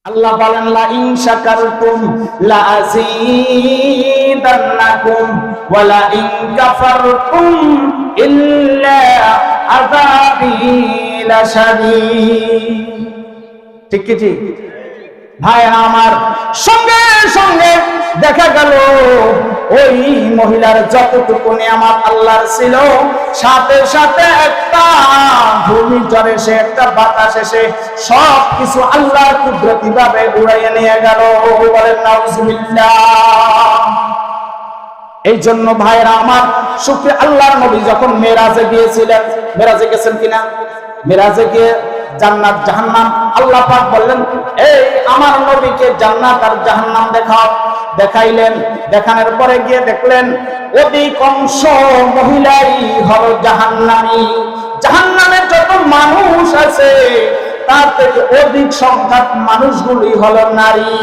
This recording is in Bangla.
আল্লাহ বলেন লা ইন শাকারতুম লা আযীদান্নাকুম ওয়া লা ইন কাফারতুম ইল্লা আযাবি লাশাদীদ। ঠিক কি ঠিক? ভাইরা আমার, সঙ্গে সঙ্গে দেখা গেল ওই মহিলার যতটুকু নিয়ামত আল্লাহর ছিল, সাথে সাথে একটা ঘূর্ণিঝড় এসে, একটা বাতাস এসে সব কিছু আল্লাহর কুদরতি ভাবে উড়াইয়ে নিয়ে গেল। বলেন নাউজুবিল্লাহ। এই জন্য ভাইরা আমার, শুকরিয়া, আল্লাহর নবী যখন মেরাজে গিয়েছিলেন, মেরাজে গেছেন কিনা? মেরাজে গিয়ে জান্নাত জাহান্নাম আল্লাহ পাক বললেন, এই আমার নবীকে জান্নাত আর জাহান্নাম দেখাও। দেখাইলেন। দেখানোর পরে গিয়ে দেখলেন অধিকাংশ মহিলাই হলো জাহান্নামী। জাহান্নামে যত মানুষ আছে তার থেকে অধিক সংখ্যক মানুষগুলি হলো নারী।